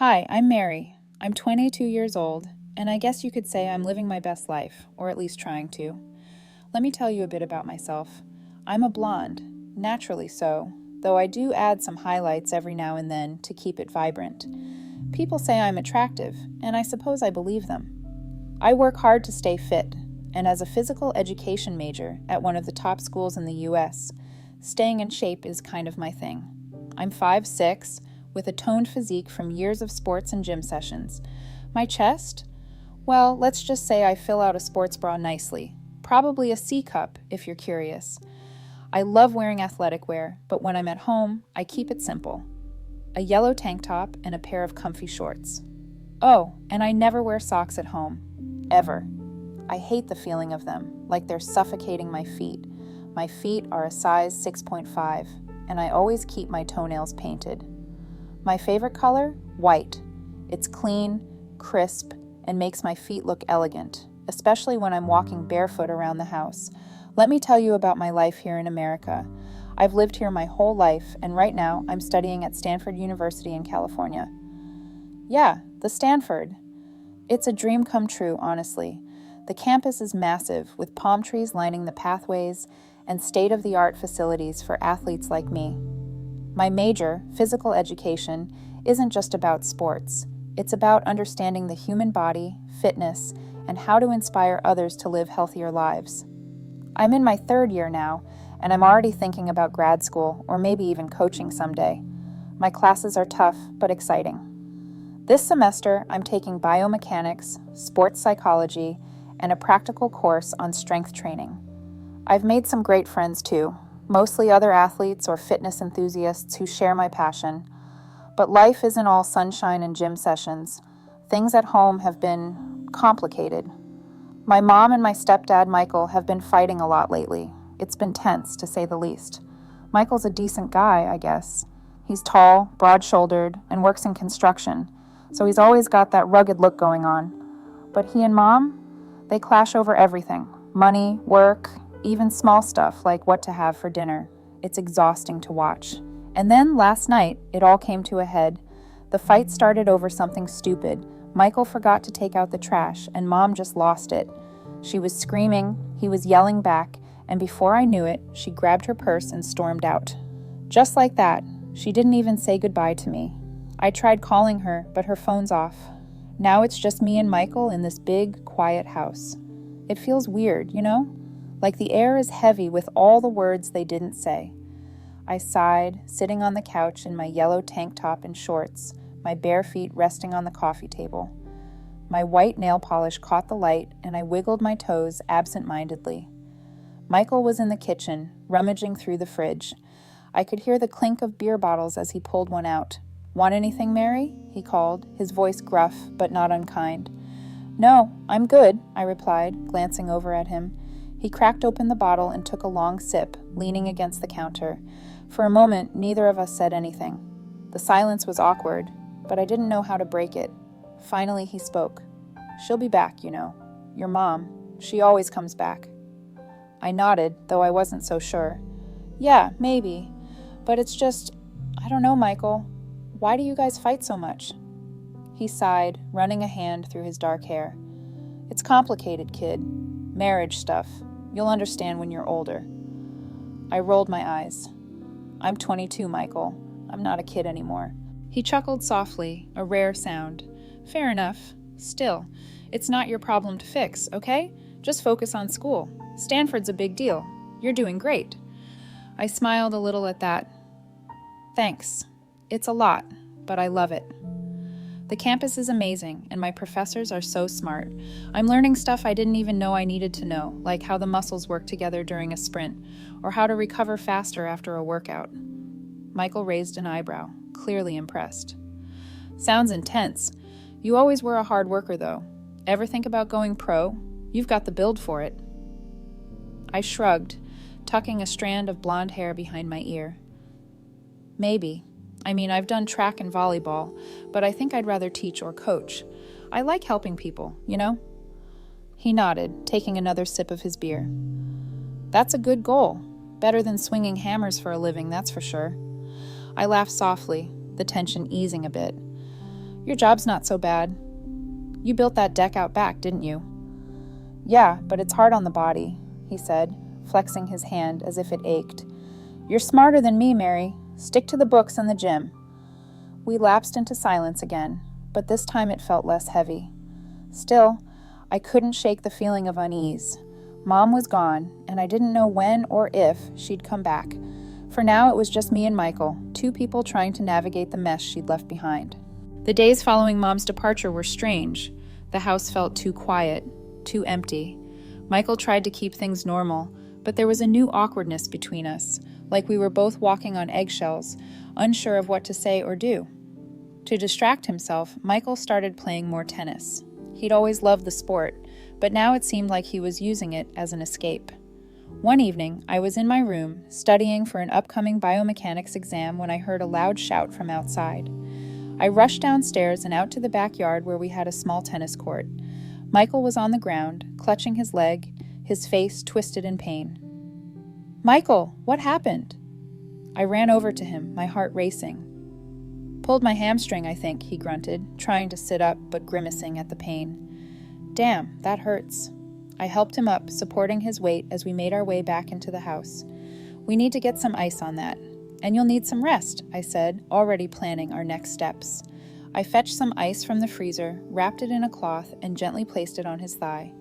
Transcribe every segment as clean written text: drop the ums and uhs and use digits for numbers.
Hi, I'm Mary. I'm 22 years old, and I guess you could say I'm living my best life, or at least trying to. Let me tell you a bit about myself. I'm a blonde, naturally so, though I do add some highlights every now and then to keep it vibrant. People say I'm attractive, and I suppose I believe them. I work hard to stay fit, and as a physical education major at one of the top schools in the US, staying in shape is kind of my thing. I'm 5'6", with a toned physique from years of sports and gym sessions. My chest? Well, let's just say I fill out a sports bra nicely. Probably a C-cup, if you're curious. I love wearing athletic wear, but when I'm at home, I keep it simple. A yellow tank top and a pair of comfy shorts. Oh, and I never wear socks at home. Ever. I hate the feeling of them, like they're suffocating my feet. My feet are a size 6.5, and I always keep my toenails painted. My favorite color? White. It's clean, crisp, and makes my feet look elegant, especially when I'm walking barefoot around the house. Let me tell you about my life here in America. I've lived here my whole life, and right now I'm studying at Stanford University in California. Yeah, the Stanford. It's a dream come true, honestly. The campus is massive, with palm trees lining the pathways and state-of-the-art facilities for athletes like me. My major, physical education, isn't just about sports. It's about understanding the human body, fitness, and how to inspire others to live healthier lives. I'm in my third year now, and I'm already thinking about grad school or maybe even coaching someday. My classes are tough but exciting. This semester, I'm taking biomechanics, sports psychology, and a practical course on strength training. I've made some great friends too, mostly other athletes or fitness enthusiasts who share my passion. But life isn't all sunshine and gym sessions. Things at home have been complicated. My mom and my stepdad, Michael, have been fighting a lot lately. It's been tense, to say the least. Michael's a decent guy, I guess. He's tall, broad-shouldered, and works in construction, so he's always got that rugged look going on. But he and Mom, they clash over everything. Money, work, even small stuff like what to have for dinner. It's exhausting to watch. And then last night, it all came to a head. The fight started over something stupid. Michael forgot to take out the trash, and Mom just lost it. She was screaming, he was yelling back, and before I knew it, she grabbed her purse and stormed out. Just like that, she didn't even say goodbye to me. I tried calling her, but her phone's off. Now it's just me and Michael in this big, quiet house. It feels weird, you know? Like the air is heavy with all the words they didn't say. I sighed, sitting on the couch in my yellow tank top and shorts, my bare feet resting on the coffee table. My white nail polish caught the light, and I wiggled my toes absent-mindedly. Michael was in the kitchen, rummaging through the fridge. I could hear the clink of beer bottles as he pulled one out. "Want anything, Mary?" he called, his voice gruff but not unkind. "No, I'm good," I replied, glancing over at him. He cracked open the bottle and took a long sip, leaning against the counter. For a moment, neither of us said anything. The silence was awkward, but I didn't know how to break it. Finally, he spoke. "She'll be back, you know. Your mom. She always comes back." I nodded, though I wasn't so sure. "Yeah, maybe. But it's just, I don't know, Michael. Why do you guys fight so much?" He sighed, running a hand through his dark hair. "It's complicated, kid. Marriage stuff. You'll understand when you're older." I rolled my eyes. "I'm 22, Michael. I'm not a kid anymore." He chuckled softly, a rare sound. "Fair enough. Still, it's not your problem to fix, okay? Just focus on school. Stanford's a big deal. You're doing great." I smiled a little at that. "Thanks. It's a lot, but I love it. The campus is amazing, and my professors are so smart. I'm learning stuff I didn't even know I needed to know, like how the muscles work together during a sprint, or how to recover faster after a workout." Michael raised an eyebrow, clearly impressed. "Sounds intense. You always were a hard worker, though. Ever think about going pro? You've got the build for it." I shrugged, tucking a strand of blonde hair behind my ear. "Maybe. I mean, I've done track and volleyball, but I think I'd rather teach or coach. I like helping people, you know?" He nodded, taking another sip of his beer. "That's a good goal. Better than swinging hammers for a living, that's for sure." I laughed softly, the tension easing a bit. Your job's not so bad. You built that deck out back, didn't you? Yeah, but it's hard on the body, he said, flexing his hand as if it ached. You're smarter than me, Mary. Stick to the books and the gym. We lapsed into silence again, but this time it felt less heavy. Still, I couldn't shake the feeling of unease. Mom was gone, and I didn't know when or if she'd come back. For now, it was just me and Michael, two people trying to navigate the mess she'd left behind. The days following Mom's departure were strange. The house felt too quiet, too empty. Michael tried to keep things normal, but there was a new awkwardness between us, like we were both walking on eggshells, unsure of what to say or do. To distract himself, Michael started playing more tennis. He'd always loved the sport, but now it seemed like he was using it as an escape. One evening, I was in my room, studying for an upcoming biomechanics exam when I heard a loud shout from outside. I rushed downstairs and out to the backyard where we had a small tennis court. Michael was on the ground, clutching his leg, his face twisted in pain. Michael, what happened? I ran over to him, my heart racing. Pulled my hamstring, I think, he grunted, trying to sit up but grimacing at the pain. Damn, that hurts. I helped him up, supporting his weight as we made our way back into the house. We need to get some ice on that. And you'll need some rest, I said, already planning our next steps. I fetched some ice from the freezer, wrapped it in a cloth, and gently placed it on his thigh.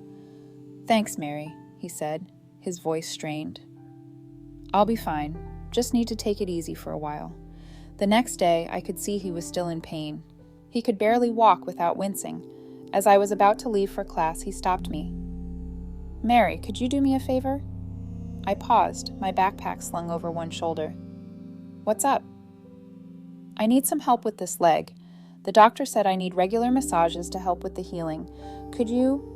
Thanks, Mary, he said, his voice strained. I'll be fine. Just need to take it easy for a while. The next day, I could see he was still in pain. He could barely walk without wincing. As I was about to leave for class, he stopped me. Mary, could you do me a favor? I paused, my backpack slung over one shoulder. What's up? I need some help with this leg. The doctor said I need regular massages to help with the healing. Could you?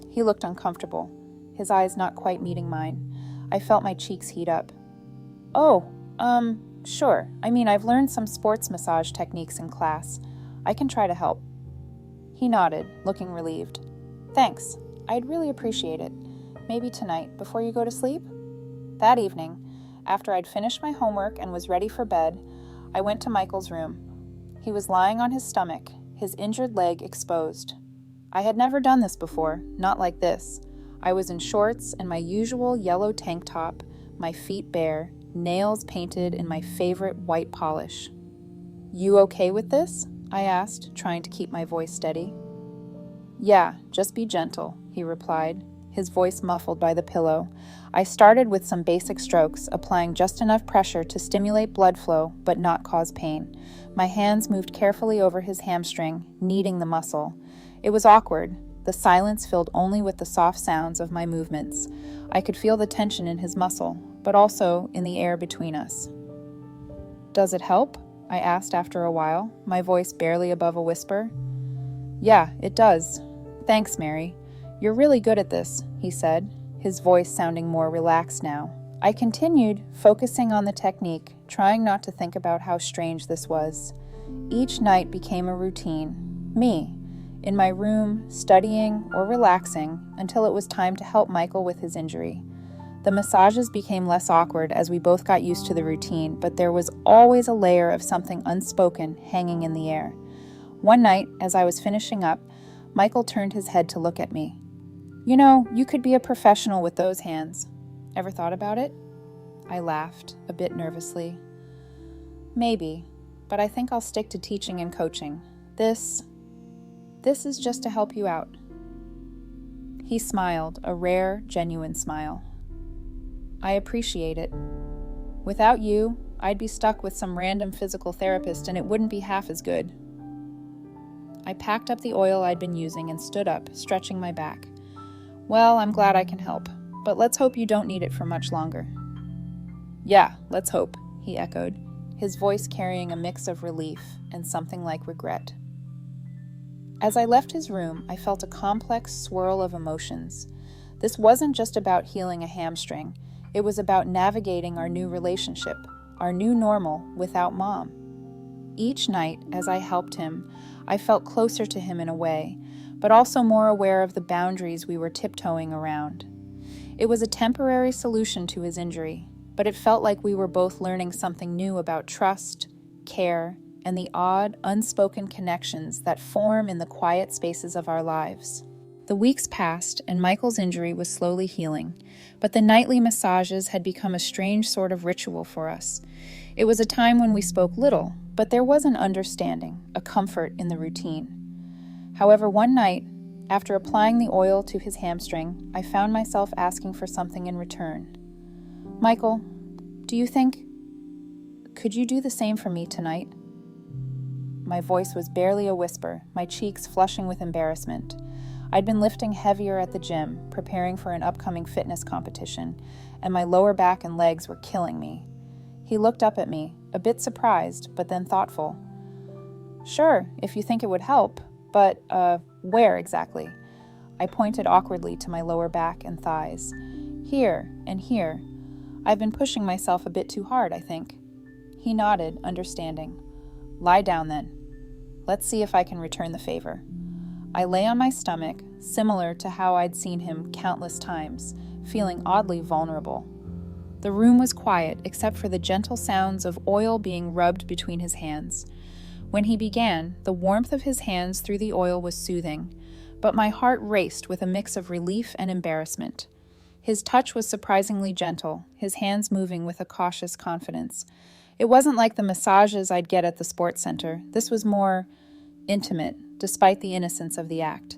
He looked uncomfortable, his eyes not quite meeting mine. I felt my cheeks heat up. Oh, sure. I mean, I've learned some sports massage techniques in class. I can try to help. He nodded, looking relieved. Thanks. I'd really appreciate it. Maybe tonight, before you go to sleep? That evening, after I'd finished my homework and was ready for bed, I went to Michael's room. He was lying on his stomach, his injured leg exposed. I had never done this before, not like this. I was in shorts and my usual yellow tank top, my feet bare, nails painted in my favorite white polish. You okay with this? I asked, trying to keep my voice steady. Yeah, just be gentle, he replied, his voice muffled by the pillow. I started with some basic strokes, applying just enough pressure to stimulate blood flow but not cause pain. My hands moved carefully over his hamstring, kneading the muscle. It was awkward, the silence filled only with the soft sounds of my movements. I could feel the tension in his muscle, but also in the air between us. Does it help? I asked after a while, my voice barely above a whisper. Yeah, it does. Thanks, Mary. You're really good at this, he said, his voice sounding more relaxed now. I continued, focusing on the technique, trying not to think about how strange this was. Each night became a routine. Me, in my room, studying or relaxing until it was time to help Michael with his injury. The massages became less awkward as we both got used to the routine, but there was always a layer of something unspoken hanging in the air. One night, as I was finishing up, Michael turned his head to look at me. You know, you could be a professional with those hands. Ever thought about it? I laughed, a bit nervously. Maybe, but I think I'll stick to teaching and coaching. This is just to help you out. He smiled, a rare, genuine smile. I appreciate it. Without you, I'd be stuck with some random physical therapist and it wouldn't be half as good. I packed up the oil I'd been using and stood up, stretching my back. Well, I'm glad I can help, but let's hope you don't need it for much longer. Yeah, let's hope, he echoed, his voice carrying a mix of relief and something like regret. As I left his room, I felt a complex swirl of emotions. This wasn't just about healing a hamstring. It was about navigating our new relationship, our new normal without Mom. Each night, as I helped him, I felt closer to him in a way, but also more aware of the boundaries we were tiptoeing around. It was a temporary solution to his injury, but it felt like we were both learning something new about trust, care, and the odd, unspoken connections that form in the quiet spaces of our lives. The weeks passed, and Michael's injury was slowly healing, but the nightly massages had become a strange sort of ritual for us. It was a time when we spoke little, but there was an understanding, a comfort in the routine. However, one night, after applying the oil to his hamstring, I found myself asking for something in return. "Michael, could you do the same for me tonight?" My voice was barely a whisper, my cheeks flushing with embarrassment. I'd been lifting heavier at the gym, preparing for an upcoming fitness competition, and my lower back and legs were killing me. He looked up at me, a bit surprised, but then thoughtful. "Sure, if you think it would help, but, where exactly?" I pointed awkwardly to my lower back and thighs. "Here and here. I've been pushing myself a bit too hard, I think." He nodded, understanding. "Lie down then. Let's see if I can return the favor." I lay on my stomach, similar to how I'd seen him countless times, feeling oddly vulnerable. The room was quiet, except for the gentle sounds of oil being rubbed between his hands. When he began, the warmth of his hands through the oil was soothing, but my heart raced with a mix of relief and embarrassment. His touch was surprisingly gentle, his hands moving with a cautious confidence. It wasn't like the massages I'd get at the sports center. This was more intimate, despite the innocence of the act.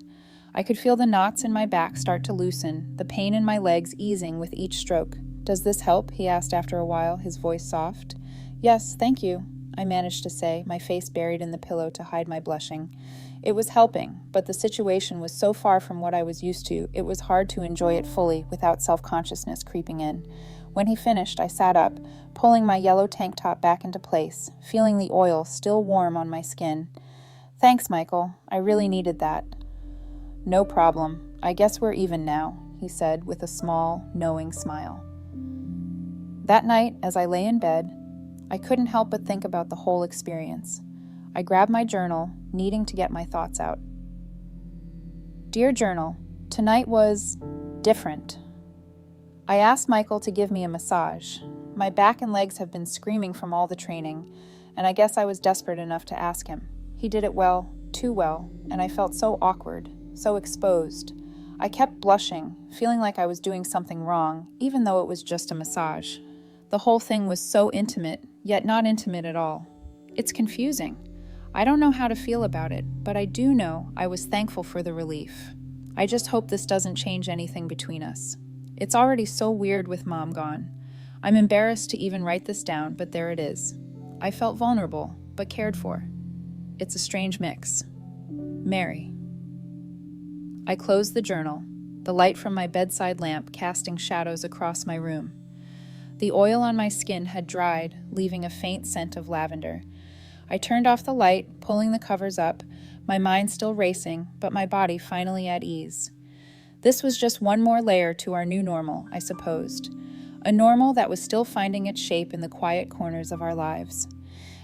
I could feel the knots in my back start to loosen, the pain in my legs easing with each stroke. "Does this help?" he asked after a while, his voice soft. "Yes, thank you," I managed to say, my face buried in the pillow to hide my blushing. It was helping, but the situation was so far from what I was used to, it was hard to enjoy it fully without self-consciousness creeping in. When he finished, I sat up, pulling my yellow tank top back into place, feeling the oil still warm on my skin. "Thanks, Michael. I really needed that." "No problem. I guess we're even now," he said with a small, knowing smile. That night, as I lay in bed, I couldn't help but think about the whole experience. I grabbed my journal, needing to get my thoughts out. Dear Journal, tonight was different. I asked Michael to give me a massage. My back and legs have been screaming from all the training, and I guess I was desperate enough to ask him. He did it well, too well, and I felt so awkward, so exposed. I kept blushing, feeling like I was doing something wrong, even though it was just a massage. The whole thing was so intimate, yet not intimate at all. It's confusing. I don't know how to feel about it, but I do know I was thankful for the relief. I just hope this doesn't change anything between us. It's already so weird with Mom gone. I'm embarrassed to even write this down, but there it is. I felt vulnerable, but cared for. It's a strange mix. Mary. I closed the journal, the light from my bedside lamp casting shadows across my room. The oil on my skin had dried, leaving a faint scent of lavender. I turned off the light, pulling the covers up, my mind still racing, but my body finally at ease. This was just one more layer to our new normal, I supposed. A normal that was still finding its shape in the quiet corners of our lives.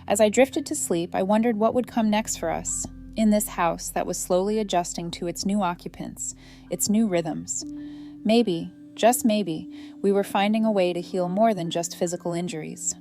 As I drifted to sleep, I wondered what would come next for us, in this house that was slowly adjusting to its new occupants, its new rhythms. Maybe, just maybe, we were finding a way to heal more than just physical injuries.